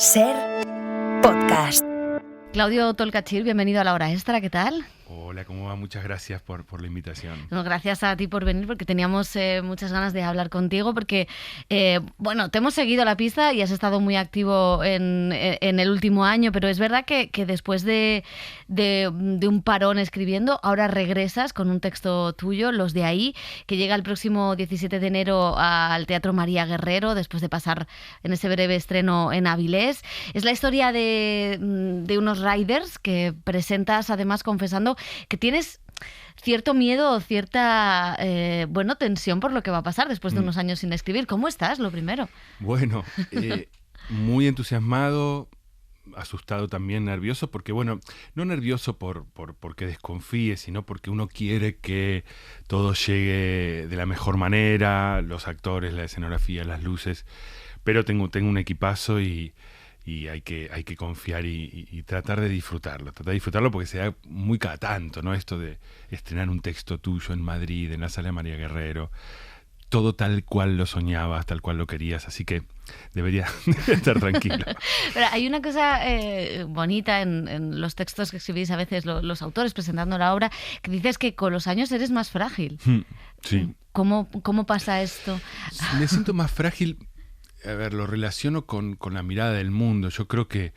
Ser podcast. Claudio Tolcachir, bienvenido a La Hora Extra, ¿qué tal? Hola, ¿cómo va? Muchas gracias por la invitación. Bueno, gracias a ti por venir, porque teníamos muchas ganas de hablar contigo, porque, te hemos seguido la pista y has estado muy activo en el último año, pero es verdad que después de un parón escribiendo, ahora regresas con un texto tuyo, Los de ahí, que llega el próximo 17 de enero al Teatro María Guerrero, después de pasar en ese breve estreno en Avilés. Es la historia de unos riders que presentas, además, confesando que tienes cierto miedo o cierta tensión por lo que va a pasar después de unos años sin escribir. ¿Cómo estás, lo primero? Bueno, muy entusiasmado, asustado también, nervioso, porque no nervioso porque desconfíe, sino porque uno quiere que todo llegue de la mejor manera, los actores, la escenografía, las luces, pero tengo un equipazo y hay que confiar y tratar de disfrutarlo porque se da muy cada tanto, ¿no? Esto de estrenar un texto tuyo en Madrid, en la Sala de María Guerrero, todo tal cual lo soñabas, tal cual lo querías, así que debería estar tranquilo. Pero hay una cosa bonita en los textos que escribís a veces los autores presentando la obra, que dices que con los años eres más frágil. Sí. ¿Cómo pasa esto? Me siento más frágil. A ver, lo relaciono con la mirada del mundo. Yo creo que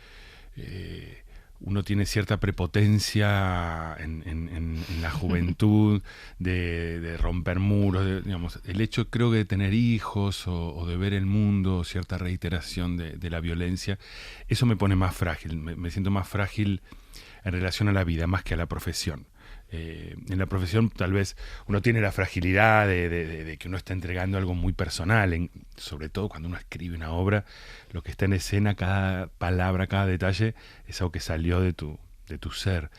uno tiene cierta prepotencia en la juventud de romper muros, digamos, el hecho, creo que de tener hijos o de ver el mundo, cierta reiteración de la violencia, eso me pone más frágil. Me siento más frágil en relación a la vida, más que a la profesión. En la profesión tal vez uno tiene la fragilidad de que uno está entregando algo muy personal, sobre todo cuando uno escribe una obra, lo que está en escena, cada palabra, cada detalle, es algo que salió de tu ser.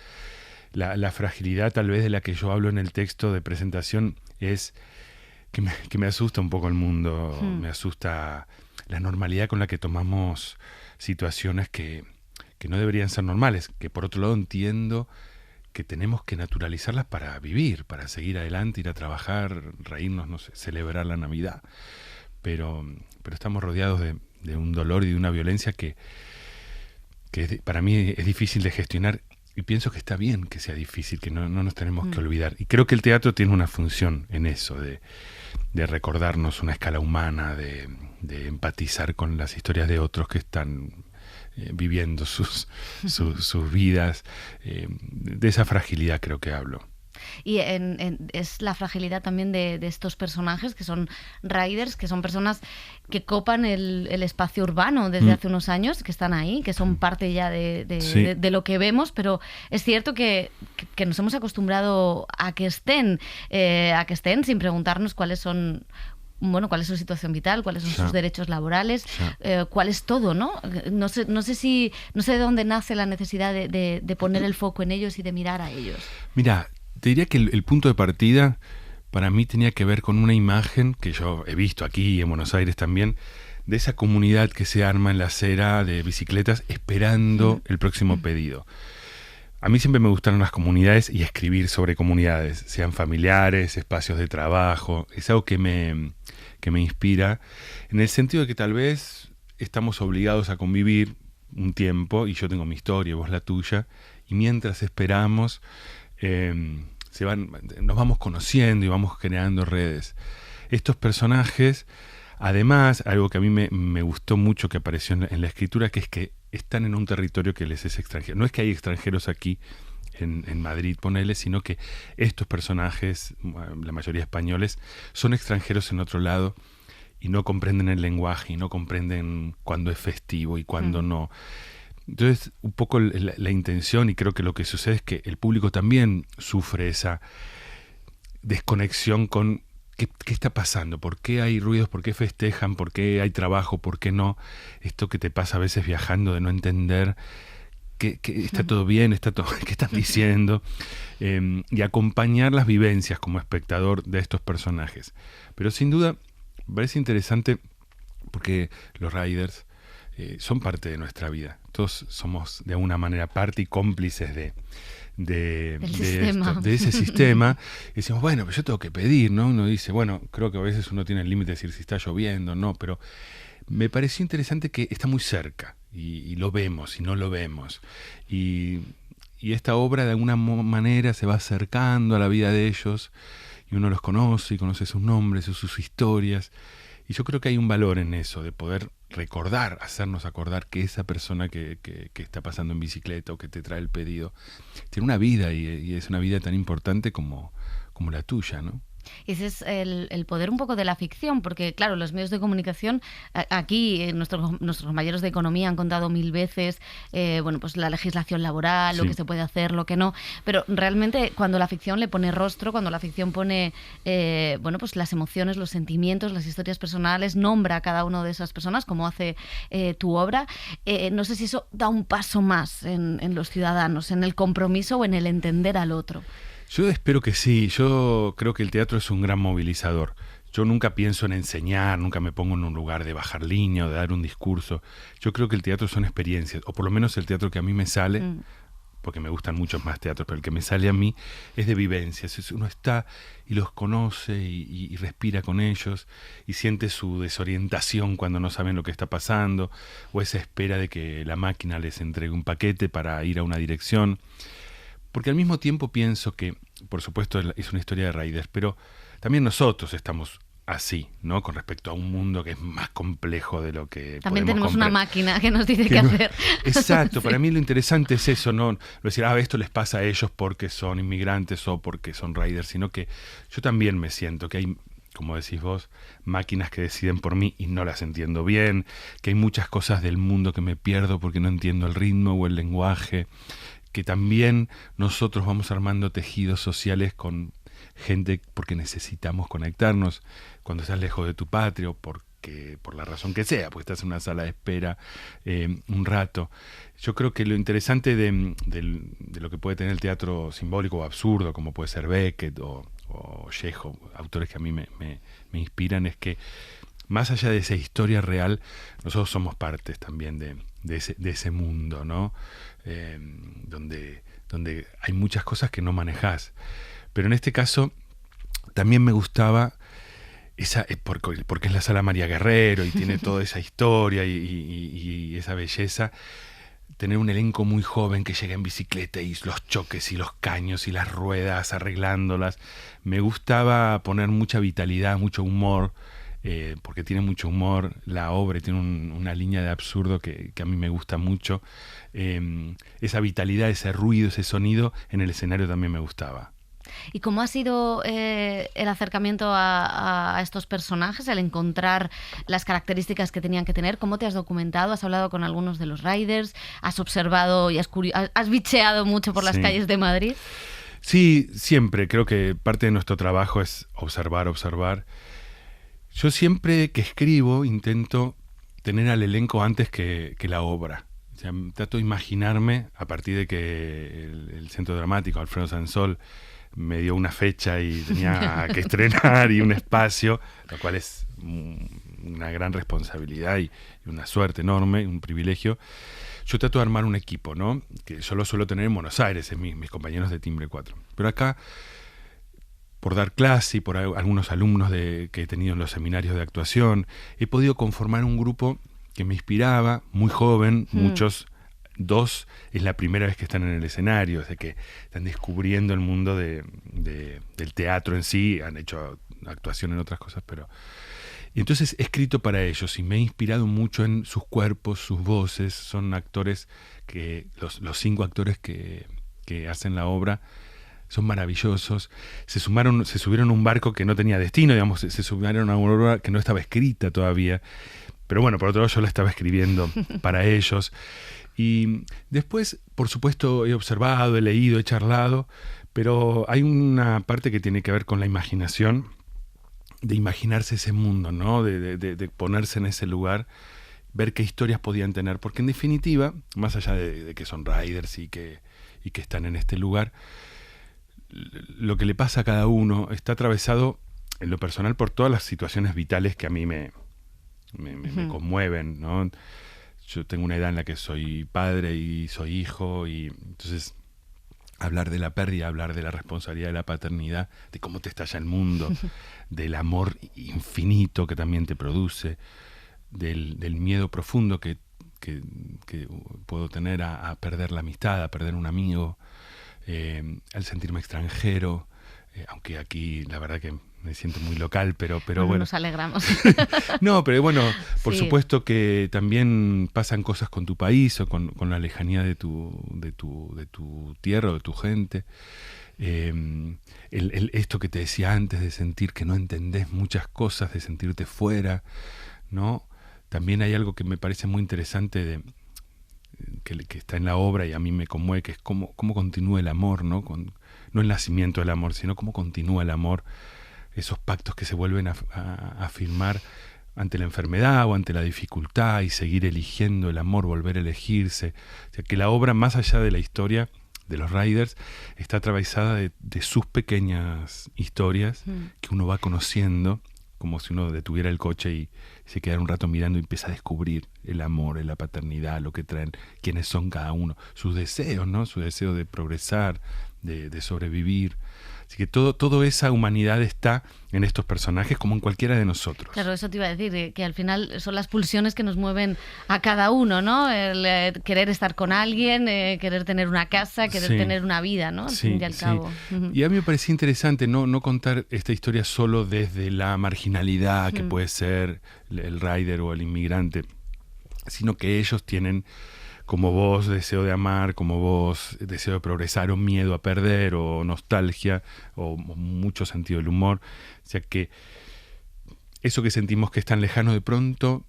La fragilidad tal vez de la que yo hablo en el texto de presentación es que me asusta un poco el mundo, me asusta la normalidad con la que tomamos situaciones que no deberían ser normales, que por otro lado entiendo que tenemos que naturalizarlas para vivir, para seguir adelante, ir a trabajar, reírnos, no sé, celebrar la Navidad. Pero estamos rodeados de un dolor y de una violencia que para mí es difícil de gestionar, y pienso que está bien que sea difícil, que no nos tenemos que olvidar. Y creo que el teatro tiene una función en eso, de recordarnos una escala humana, de empatizar con las historias de otros que están viviendo sus vidas, de esa fragilidad creo que hablo. Y es la fragilidad también de estos personajes que son riders, que son personas que copan el espacio urbano desde hace unos años, que están ahí, que son parte ya de lo que vemos, pero es cierto que nos hemos acostumbrado a que estén sin preguntarnos cuál es su situación vital, cuáles son sus derechos laborales, cuál es todo, ¿no? No sé de dónde nace la necesidad de poner el foco en ellos y de mirar a ellos. Mira, te diría que el punto de partida para mí tenía que ver con una imagen que yo he visto aquí en Buenos Aires también, de esa comunidad que se arma en la acera de bicicletas esperando el próximo pedido. A mí siempre me gustaron las comunidades y escribir sobre comunidades, sean familiares, espacios de trabajo. Es algo que me inspira, en el sentido de que tal vez estamos obligados a convivir un tiempo, y yo tengo mi historia, vos la tuya, y mientras esperamos, nos vamos conociendo y vamos creando redes. Estos personajes, además, algo que a mí me gustó mucho que apareció en la escritura, que es que están en un territorio que les es extranjero. No es que hay extranjeros aquí en Madrid, ponele, sino que estos personajes, la mayoría españoles, son extranjeros en otro lado y no comprenden el lenguaje y no comprenden cuándo es festivo y cuándo no. Entonces, un poco la intención, y creo que lo que sucede es que el público también sufre esa desconexión con qué está pasando, por qué hay ruidos, por qué festejan, por qué hay trabajo, por qué no. Esto que te pasa a veces viajando, de no entender que está todo bien, está todo, qué están diciendo, y acompañar las vivencias como espectador de estos personajes. Pero sin duda me parece interesante porque los riders son parte de nuestra vida. Todos somos de alguna manera parte y cómplices de ese sistema. Y decimos, bueno, pero yo tengo que pedir, ¿no? Uno dice, bueno, creo que a veces uno tiene el límite de decir si está lloviendo, no, pero me pareció interesante que está muy cerca. y lo vemos y no lo vemos. Y esta obra de alguna manera se va acercando a la vida de ellos y uno los conoce y conoce sus nombres, sus historias. Y yo creo que hay un valor en eso, de poder recordar, hacernos acordar que esa persona que está pasando en bicicleta o que te trae el pedido tiene una vida y es una vida tan importante como la tuya, ¿no? Ese es el poder un poco de la ficción, porque claro, los medios de comunicación, aquí nuestros compañeros de economía han contado 1000 veces pues la legislación laboral, lo que se puede hacer, lo que no, pero realmente cuando la ficción le pone rostro, cuando la ficción pone pues las emociones, los sentimientos, las historias personales, nombra a cada una de esas personas, como hace tu obra, no sé si eso da un paso más en los ciudadanos, en el compromiso o en el entender al otro. Yo espero que sí. Yo creo que el teatro es un gran movilizador. Yo nunca pienso en enseñar, nunca me pongo en un lugar de bajar línea o de dar un discurso. Yo creo que el teatro son experiencias, o por lo menos el teatro que a mí me sale, porque me gustan muchos más teatros, pero el que me sale a mí es de vivencias. Uno está y los conoce y respira con ellos y siente su desorientación cuando no saben lo que está pasando, o esa espera de que la máquina les entregue un paquete para ir a una dirección. Porque al mismo tiempo pienso que, por supuesto, es una historia de riders, pero también nosotros estamos así, ¿no? Con respecto a un mundo que es más complejo de lo que también tenemos una máquina que nos dice qué hacer. Exacto, Sí. Para mí lo interesante es eso, no decir, esto les pasa a ellos porque son inmigrantes o porque son riders, sino que yo también me siento que hay, como decís vos, máquinas que deciden por mí y no las entiendo bien, que hay muchas cosas del mundo que me pierdo porque no entiendo el ritmo o el lenguaje, que también nosotros vamos armando tejidos sociales con gente porque necesitamos conectarnos cuando estás lejos de tu patria o porque, por la razón que sea, porque estás en una sala de espera un rato. Yo creo que lo interesante de lo que puede tener el teatro simbólico o absurdo, como puede ser Beckett o Chekhov, autores que a mí me inspiran, es que más allá de esa historia real, nosotros somos partes también de ese mundo, ¿no? Donde hay muchas cosas que no manejás. Pero en este caso también me gustaba porque es la Sala María Guerrero y tiene toda esa historia y esa belleza, tener un elenco muy joven que llega en bicicleta y los choques y los caños y las ruedas arreglándolas. Me gustaba poner mucha vitalidad, mucho humor, porque tiene mucho humor la obra y tiene una línea de absurdo que a mí me gusta mucho. Esa vitalidad, ese ruido, ese sonido en el escenario también me gustaba. ¿Y cómo ha sido el acercamiento a estos personajes, el encontrar las características que tenían que tener? ¿Cómo te has documentado? ¿Has hablado con algunos de los riders? ¿Has observado y has bicheado mucho por las calles de Madrid? Sí, siempre. Creo que parte de nuestro trabajo es observar. Yo siempre que escribo intento tener al elenco antes que la obra. O sea, trato de imaginarme, a partir de que el Centro Dramático, Alfredo Sansol, me dio una fecha y tenía que estrenar y un espacio, lo cual es una gran responsabilidad y una suerte enorme, un privilegio. Yo trato de armar un equipo, ¿no? Que yo lo suelo tener en Buenos Aires, en mis compañeros de Timbre 4. Pero acá, por dar clase y por algunos alumnos que he tenido en los seminarios de actuación, he podido conformar un grupo que me inspiraba, muy joven, muchos. 2 es la primera vez que están en el escenario, es de que están descubriendo el mundo del teatro en sí, han hecho actuación en otras cosas, pero... Y entonces he escrito para ellos y me he inspirado mucho en sus cuerpos, sus voces. Son actores que los 5 actores que hacen la obra son maravillosos. Se subieron a un barco que no tenía destino, digamos, se subieron a una obra que no estaba escrita todavía. Pero bueno, por otro lado yo la estaba escribiendo para ellos. Y después, por supuesto, he observado, he leído, he charlado, pero hay una parte que tiene que ver con la imaginación, de imaginarse ese mundo, ¿no? De ponerse en ese lugar, ver qué historias podían tener, porque en definitiva, más allá de que son riders y que están en este lugar, lo que le pasa a cada uno está atravesado en lo personal por todas las situaciones vitales que a mí me conmueven, ¿no? Yo tengo una edad en la que soy padre y soy hijo, y entonces hablar de la pérdida, hablar de la responsabilidad de la paternidad, de cómo te estalla el mundo, del amor infinito que también te produce, del miedo profundo que que puedo tener a perder la amistad, a perder un amigo, al sentirme extranjero, aunque aquí la verdad que me siento muy local, pero bueno. Nos alegramos. No, pero bueno, por Sí. supuesto que también pasan cosas con tu país o con la lejanía de tu tierra o de tu gente. Esto que te decía antes de sentir que no entendés muchas cosas, de sentirte fuera, ¿no? También hay algo que me parece muy interesante que está en la obra y a mí me conmueve, que es cómo continúa el amor, ¿no? No el nacimiento del amor, sino cómo continúa el amor, esos pactos que se vuelven a firmar ante la enfermedad o ante la dificultad y seguir eligiendo el amor, volver a elegirse. O sea, que la obra, más allá de la historia de los Riders, está atravesada de sus pequeñas historias que uno va conociendo, como si uno detuviera el coche y se quedara un rato mirando y empieza a descubrir el amor, la paternidad, lo que traen, quiénes son cada uno, sus deseos, ¿no? Su deseo de progresar, de sobrevivir. Así que toda esa humanidad está en estos personajes como en cualquiera de nosotros. Claro, eso te iba a decir, que al final son las pulsiones que nos mueven a cada uno, ¿no? El querer estar con alguien, querer tener una casa, querer tener una vida, ¿no? Al fin y al cabo. Y a mí me parecía interesante no contar esta historia solo desde la marginalidad que puede ser el rider o el inmigrante, sino que ellos tienen, como vos, deseo de amar, como vos, deseo de progresar, o miedo a perder, o nostalgia, o mucho sentido del humor. O sea que eso que sentimos que es tan lejano, de pronto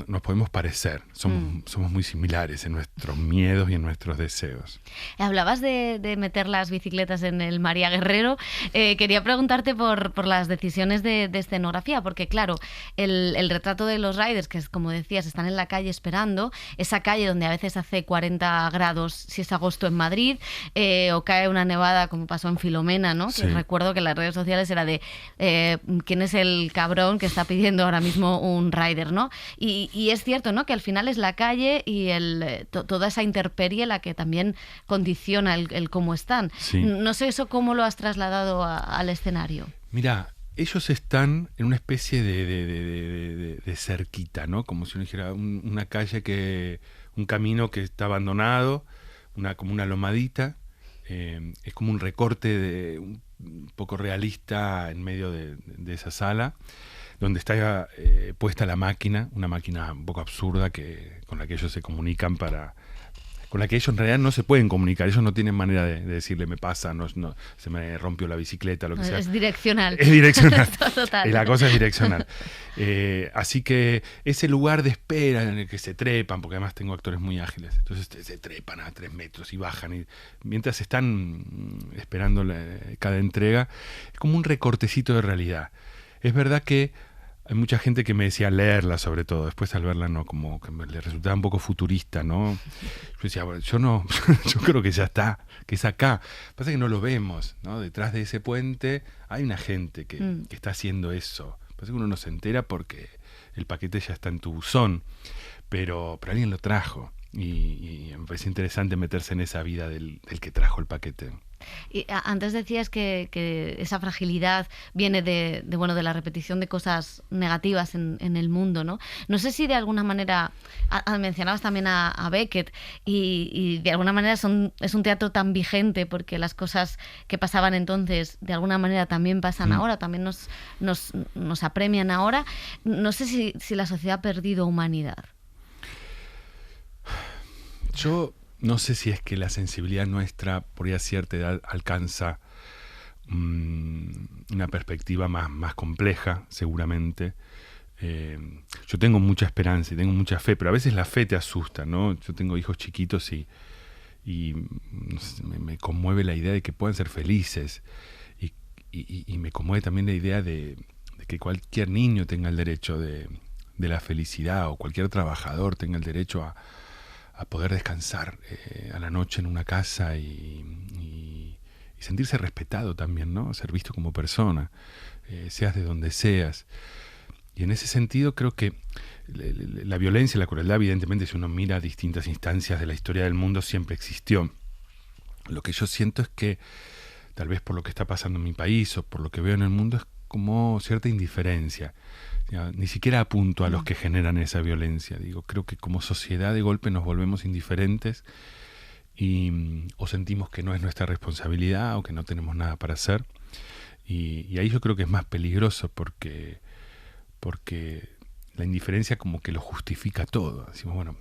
nos podemos parecer. Somos muy similares en nuestros miedos y en nuestros deseos. Hablabas de meter las bicicletas en el María Guerrero. Quería preguntarte por las decisiones de escenografía, porque claro, el retrato de los riders, que es, como decías, están en la calle esperando, esa calle donde a veces hace 40 grados si es agosto en Madrid, o cae una nevada como pasó en Filomena, ¿no? Sí. Que recuerdo que en las redes sociales era de quién es el cabrón que está pidiendo ahora mismo un rider, ¿no? Y es cierto, ¿no? Que al final es la calle y toda esa intemperie la que también condiciona el cómo están. Sí. No sé eso cómo lo has trasladado al escenario. Mira, ellos están en una especie de cerquita, ¿no? Como si uno dijera una calle un camino que está abandonado, como una lomadita. Es como un recorte un poco realista en medio de esa sala, donde está puesta la máquina, una máquina un poco absurda con la que ellos se comunican con la que ellos en realidad no se pueden comunicar. Ellos no tienen manera de decirle me pasa, no, se me rompió la bicicleta, lo que sea. Es direccional. Es direccional. Total. La cosa es direccional. Así que ese lugar de espera en el que se trepan, porque además tengo actores muy ágiles, entonces se trepan a 3 metros y bajan. Y mientras están esperando cada entrega, es como un recortecito de realidad. Es verdad que hay mucha gente que me decía leerla, sobre todo. Después al verla, no, como que le resultaba un poco futurista, ¿no? Yo decía, bueno, yo no, yo creo que ya está, que es acá. Pasa que no lo vemos, ¿no? Detrás de ese puente hay una gente que está haciendo eso. Pasa que uno no se entera porque el paquete ya está en tu buzón, pero alguien lo trajo. Y me parece interesante meterse en esa vida del que trajo el paquete. Y antes decías que esa fragilidad viene de la repetición de cosas negativas en el mundo, ¿no? No sé si de alguna manera mencionabas también a Beckett y de alguna manera es un teatro tan vigente porque las cosas que pasaban entonces de alguna manera también pasan ahora, también nos apremian ahora. No sé si la sociedad ha perdido humanidad. Yo no sé si es que la sensibilidad nuestra, por ya cierta edad, alcanza una perspectiva más compleja, seguramente. Yo tengo mucha esperanza y tengo mucha fe, pero a veces la fe te asusta, ¿no? Yo tengo hijos chiquitos y no sé, me conmueve la idea de que puedan ser felices. Y me conmueve también la idea de que cualquier niño tenga el derecho de la felicidad, o cualquier trabajador tenga el derecho a poder descansar a la noche en una casa y sentirse respetado también, ¿no? Ser visto como persona, seas de donde seas. Y en ese sentido creo que la violencia y la crueldad, evidentemente, si uno mira distintas instancias de la historia del mundo, siempre existió. Lo que yo siento es que, tal vez por lo que está pasando en mi país o por lo que veo en el mundo, es como cierta indiferencia. Ya, ni siquiera apunto a los que generan esa violencia. Digo, creo que como sociedad de golpe nos volvemos indiferentes o sentimos que no es nuestra responsabilidad o que no tenemos nada para hacer. Y ahí yo creo que es más peligroso porque la indiferencia como que lo justifica todo. Decimos, bueno,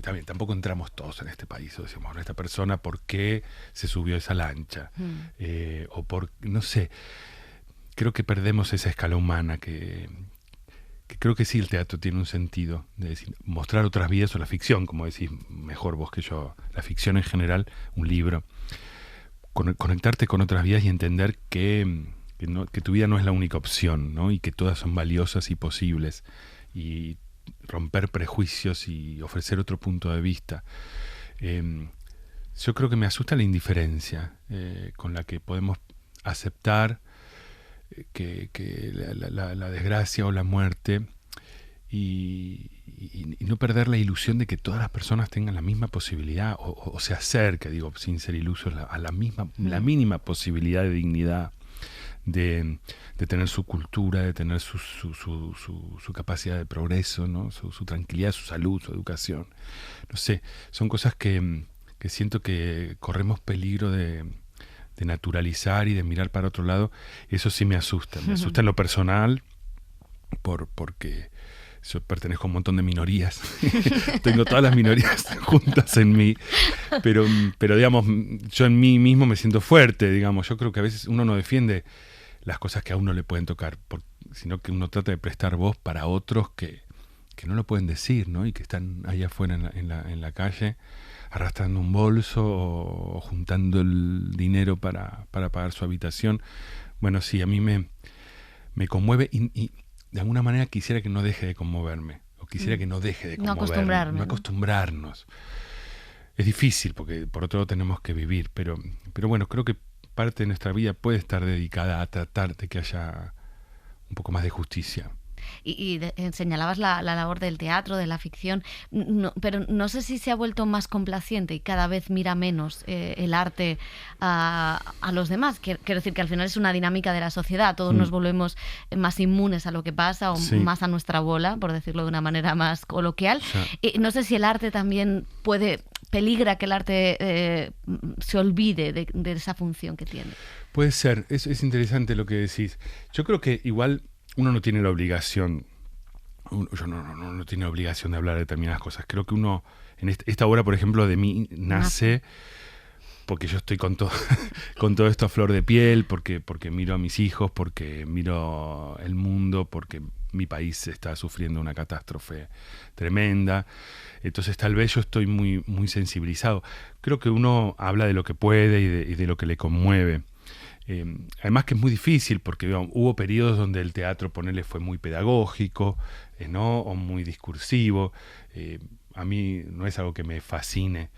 también tampoco entramos todos en este país. O decimos, bueno, esta persona, ¿por qué se subió a esa lancha? O por, no sé, creo que perdemos esa escala humana que creo que sí el teatro tiene un sentido de decir, mostrar otras vidas o la ficción, como decís mejor vos que yo, la ficción en general, un libro, conectarte con otras vidas y entender que tu vida no es la única opción, ¿no? Y que todas son valiosas y posibles, y romper prejuicios y ofrecer otro punto de vista. Yo creo que me asusta la indiferencia con la que podemos aceptar que la desgracia o la muerte y no perder la ilusión de que todas las personas tengan la misma posibilidad o se acerque, digo, sin ser ilusos, a la mínima posibilidad de dignidad, de tener su cultura, de tener su capacidad de progreso, ¿no? Su tranquilidad, su salud, su educación. No sé, son cosas que siento que corremos peligro de naturalizar y de mirar para otro lado. Eso sí me asusta. Me asusta en lo personal porque yo pertenezco a un montón de minorías. Tengo todas las minorías juntas en mí. Pero digamos, yo en mí mismo me siento fuerte, digamos. Yo creo que a veces uno no defiende las cosas que a uno le pueden tocar, sino que uno trata de prestar voz para otros que no lo pueden decir, ¿no? Y que están allá afuera en la calle, arrastrando un bolso o juntando el dinero para pagar su habitación. Bueno, sí, a mí me conmueve y de alguna manera quisiera que no deje de conmoverme, o quisiera que no deje de conmoverme. No acostumbrarnos. Es difícil porque por otro lado tenemos que vivir, pero bueno, creo que parte de nuestra vida puede estar dedicada a tratar de que haya un poco más de justicia. Y señalabas la labor del teatro, de la ficción, pero no sé si se ha vuelto más complaciente y cada vez mira menos el arte a los demás. Quiero decir que al final es una dinámica de la sociedad, todos nos volvemos más inmunes a lo que pasa o más a nuestra bola, por decirlo de una manera más coloquial. Y no sé si el arte también peligra que el arte se olvide de esa función que tiene. Puede ser, es interesante lo que decís. Yo creo que igual uno no tiene la obligación, no tiene obligación de hablar de determinadas cosas. Creo que uno, en esta obra, por ejemplo, de mí nace porque yo estoy con todo esto a flor de piel, porque miro a mis hijos, porque miro el mundo, porque mi país está sufriendo una catástrofe tremenda. Entonces tal vez yo estoy muy, muy sensibilizado. Creo que uno habla de lo que puede y de lo que le conmueve. Además que es muy difícil porque digamos, hubo periodos donde el teatro, ponerle, fue muy pedagógico, ¿no? O muy discursivo. A mí no es algo que me fascine.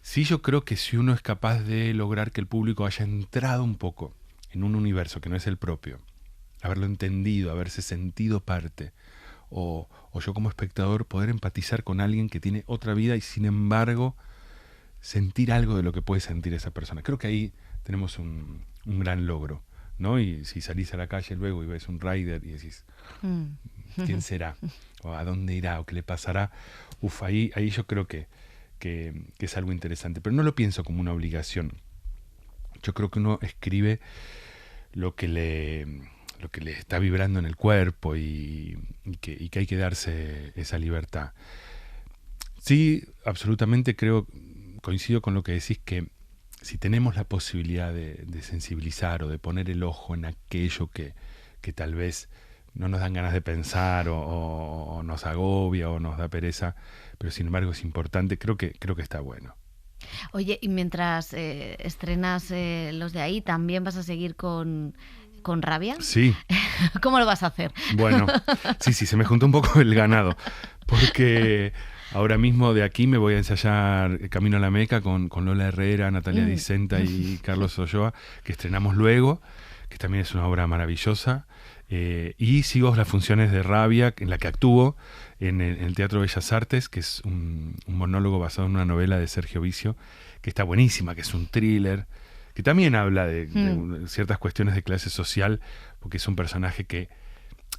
Sí, yo creo que si uno es capaz de lograr que el público haya entrado un poco en un universo que no es el propio, haberlo entendido, haberse sentido parte, o yo como espectador poder empatizar con alguien que tiene otra vida y sin embargo sentir algo de lo que puede sentir esa persona. Creo que ahí tenemos un gran logro, ¿no? Y si salís a la calle luego y ves un rider y decís, ¿quién será? ¿O a dónde irá? ¿O qué le pasará? Ahí yo creo que es algo interesante. Pero no lo pienso como una obligación. Yo creo que uno escribe lo que le está vibrando en el cuerpo y que hay que darse esa libertad. Sí, absolutamente coincido con lo que decís, que si tenemos la posibilidad de sensibilizar o de poner el ojo en aquello que tal vez no nos dan ganas de pensar o nos agobia o nos da pereza, pero sin embargo es importante, creo que está bueno. Oye, y mientras estrenas los de ahí, ¿también vas a seguir con Rabia? Sí. ¿Cómo lo vas a hacer? Bueno, sí, se me juntó un poco el ganado, porque ahora mismo de aquí me voy a ensayar Camino a la Meca con Lola Herrera, Natalia Dicenta y Carlos Olloa, que estrenamos luego, que también es una obra maravillosa. Y sigo las funciones de Rabia, en la que actúo en el Teatro Bellas Artes, que es un monólogo basado en una novela de Sergio Vicio, que está buenísima, que es un thriller, que que también habla de ciertas cuestiones de clase social, porque es un personaje que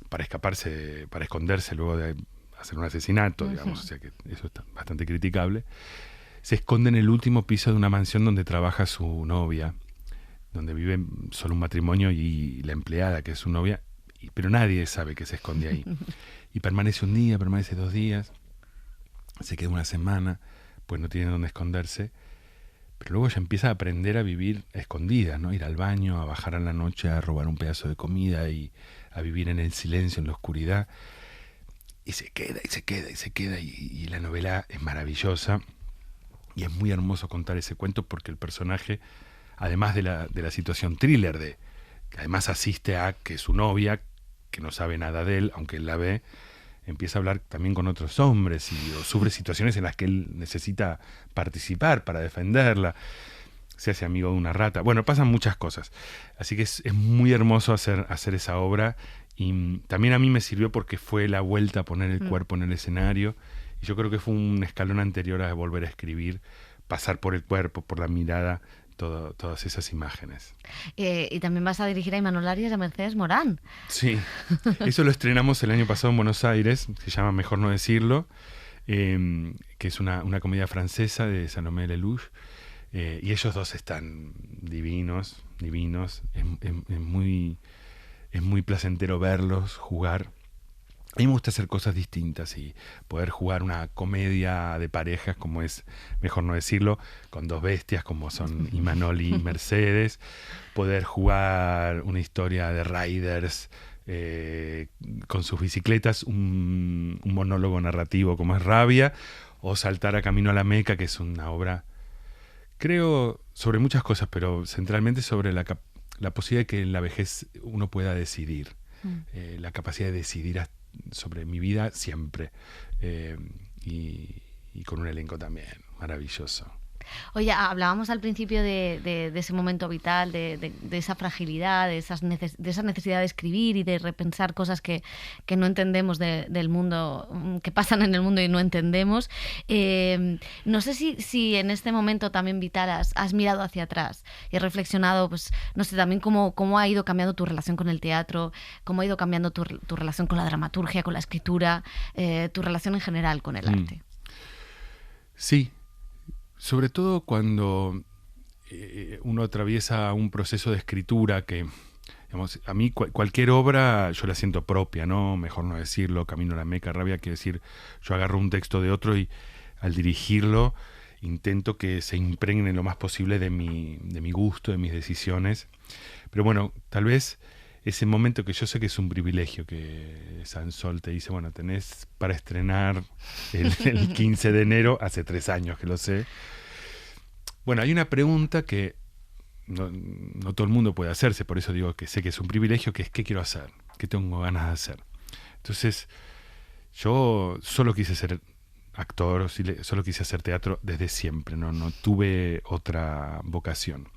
para esconderse luego de hacer un asesinato, digamos, o sea que eso está bastante criticable, se esconde en el último piso de una mansión donde trabaja su novia, donde vive solo un matrimonio y la empleada, que es su novia, pero nadie sabe que se esconde ahí. Y permanece un día, permanece 2 días, se queda una semana, pues no tiene dónde esconderse, pero luego ya empieza a aprender a vivir a escondidas, ¿no? Ir al baño, a bajar a la noche, a robar un pedazo de comida y a vivir en el silencio, en la oscuridad. Y se queda, y se queda, y se queda, y la novela es maravillosa. Y es muy hermoso contar ese cuento porque el personaje, además de la situación thriller, que además asiste a que su novia, que no sabe nada de él, aunque él la ve, empieza a hablar también con otros hombres o sufre situaciones en las que él necesita participar para defenderla. Se hace amigo de una rata. Bueno, pasan muchas cosas. Así que es muy hermoso hacer esa obra. Y también a mí me sirvió porque fue la vuelta a poner el cuerpo en el escenario. Y yo creo que fue un escalón anterior a volver a escribir, pasar por el cuerpo, por la mirada, todas esas imágenes. Y también vas a dirigir a Imanol Arias y a Mercedes Morán. Sí, eso lo estrenamos el año pasado en Buenos Aires, se llama Mejor no decirlo, que es una comedia francesa de Salomé Lelouch, y ellos dos están divinos. Es muy placentero verlos jugar. A mí me gusta hacer cosas distintas y poder jugar una comedia de parejas, como es Mejor no decirlo, con 2 bestias como son Imanol y Mercedes, poder jugar una historia de riders con sus bicicletas, un monólogo narrativo como es Rabia, o saltar a Camino a la Meca, que es una obra, creo, sobre muchas cosas, pero centralmente sobre la posibilidad de que en la vejez uno pueda decidir, la capacidad de decidir sobre mi vida siempre, y con un elenco también maravilloso. Oye, hablábamos al principio de ese momento vital, de esa fragilidad, de esa necesidad de escribir y de repensar cosas que no entendemos del mundo, que pasan en el mundo y no entendemos. No sé si en este momento también vital has mirado hacia atrás y has reflexionado, pues no sé, también cómo ha ido cambiando tu relación con el teatro, cómo ha ido cambiando tu relación con la dramaturgia, con la escritura, tu relación en general con el arte. Sí. Sobre todo cuando uno atraviesa un proceso de escritura que, digamos, a mí cualquier obra yo la siento propia, ¿no? Mejor no decirlo, Camino a la Meca, Rabia, que decir, yo agarro un texto de otro y al dirigirlo intento que se impregne lo más posible de mi gusto, de mis decisiones. Pero bueno, tal vez ese momento que yo sé que es un privilegio, que Sansol te dice, bueno, tenés para estrenar el 15 de enero, hace 3 años que lo sé. Bueno, hay una pregunta que no todo el mundo puede hacerse, por eso digo que sé que es un privilegio, que es ¿qué quiero hacer? ¿Qué tengo ganas de hacer? Entonces, yo solo quise ser actor, solo quise hacer teatro desde siempre, no tuve otra vocación.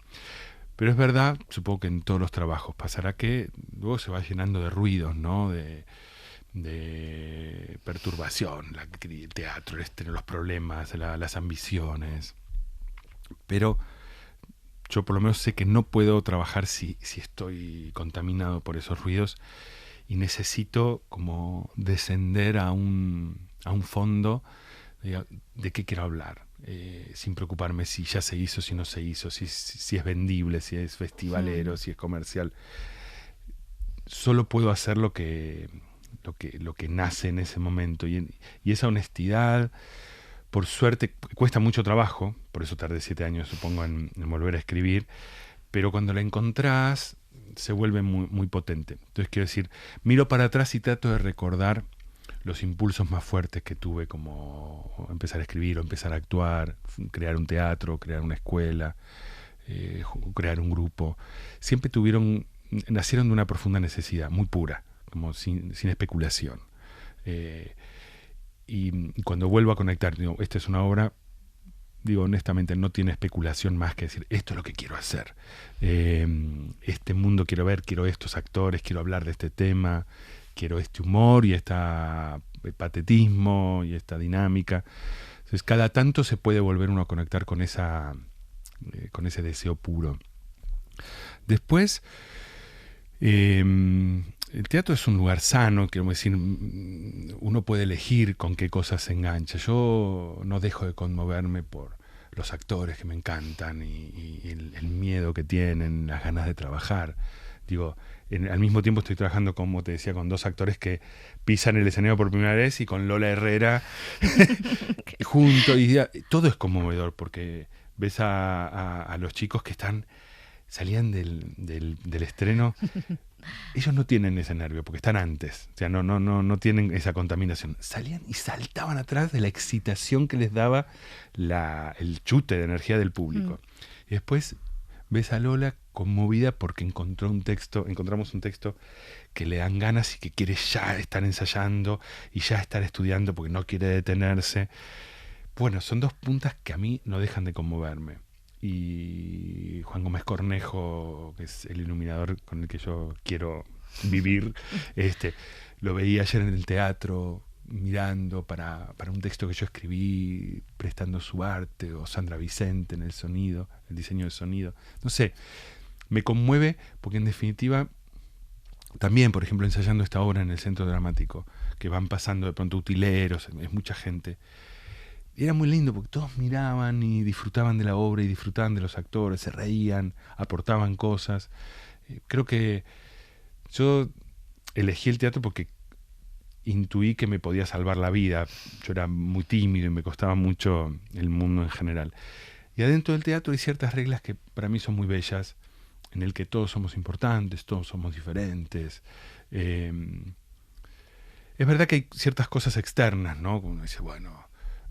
Pero es verdad, supongo que en todos los trabajos pasará que luego se va llenando de ruidos, ¿no? De perturbación, el teatro, los problemas, las ambiciones. Pero yo por lo menos sé que no puedo trabajar si estoy contaminado por esos ruidos y necesito como descender a un fondo de qué quiero hablar. Sin preocuparme si ya se hizo, si no se hizo, si es vendible, si es festivalero, si es comercial. Solo puedo hacer lo que nace en ese momento. Y esa honestidad, por suerte, cuesta mucho trabajo, por eso tardé 7 años, supongo, en volver a escribir, pero cuando la encontrás, se vuelve muy, muy potente. Entonces, quiero decir, miro para atrás y trato de recordar los impulsos más fuertes que tuve, como empezar a escribir o empezar a actuar, crear un teatro, crear una escuela, crear un grupo. Siempre nacieron de una profunda necesidad, muy pura, como sin especulación. Y cuando vuelvo a conectar, digo, esta es una obra, digo, honestamente, no tiene especulación más que decir, esto es lo que quiero hacer. Este mundo quiero ver, quiero estos actores, quiero hablar de este tema, quiero este humor y este patetismo y esta dinámica. Entonces, cada tanto se puede volver uno a conectar con ese deseo puro. Después, el teatro es un lugar sano, quiero decir, uno puede elegir con qué cosas se engancha. Yo no dejo de conmoverme por los actores que me encantan y el miedo que tienen, las ganas de trabajar. Digo, al mismo tiempo estoy trabajando, como te decía, con 2 actores que pisan el escenario por primera vez y con Lola Herrera junto. Y todo es conmovedor porque ves a los chicos que salían del estreno. Ellos no tienen ese nervio porque están antes, o sea, no tienen esa contaminación. Salían y saltaban atrás de la excitación que les daba el chute de energía del público. Y después ves a Lola conmovida porque encontramos un texto que le dan ganas y que quiere ya estar ensayando y ya estar estudiando porque no quiere detenerse. Bueno, son 2 puntas que a mí no dejan de conmoverme. Y Juan Gómez Cornejo, que es el iluminador con el que yo quiero vivir, lo veía ayer en el teatro mirando para un texto que yo escribí, prestando su arte, o Sandra Vicente en el sonido, el diseño del sonido. No sé, me conmueve porque en definitiva, también, por ejemplo, ensayando esta obra en el Centro Dramático, que van pasando de pronto utileros, es mucha gente. Era muy lindo porque todos miraban y disfrutaban de la obra y disfrutaban de los actores, se reían, aportaban cosas. Creo que yo elegí el teatro porque intuí que me podía salvar la vida. Yo era muy tímido y me costaba mucho el mundo en general. Y adentro del teatro hay ciertas reglas que para mí son muy bellas, en el que todos somos importantes, todos somos diferentes. Es verdad que hay ciertas cosas externas, ¿no? Como uno dice, bueno,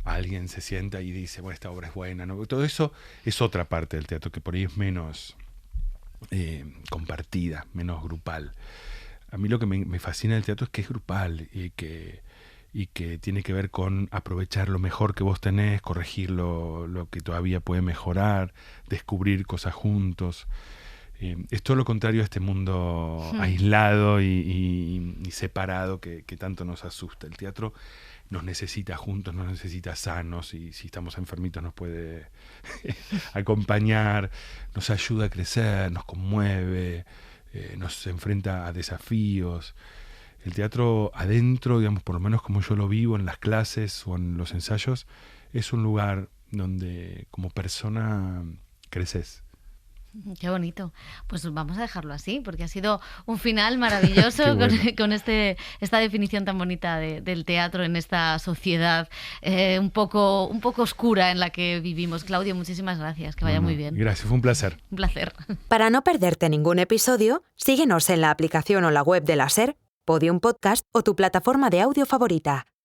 alguien se sienta y dice, bueno, esta obra es buena, ¿no? Todo eso es otra parte del teatro que por ahí es menos compartida, menos grupal. A mí lo que me fascina del teatro es que es grupal y que tiene que ver con aprovechar lo mejor que vos tenés, corregir lo que todavía puede mejorar, descubrir cosas juntos. Es todo lo contrario a este mundo aislado y separado que tanto nos asusta. El teatro nos necesita juntos, nos necesita sanos, y si estamos enfermitos nos puede acompañar, nos ayuda a crecer, nos conmueve, nos enfrenta a desafíos. El teatro adentro, digamos, por lo menos como yo lo vivo en las clases o en los ensayos, es un lugar donde como persona creces. Qué bonito. Pues vamos a dejarlo así, porque ha sido un final maravilloso bueno. con esta definición tan bonita del teatro en esta sociedad un poco oscura en la que vivimos. Claudio, muchísimas gracias, que vaya muy bien. Gracias, fue un placer. Un placer. Para no perderte ningún episodio, síguenos en la aplicación o la web de la SER, Podium Podcast o tu plataforma de audio favorita.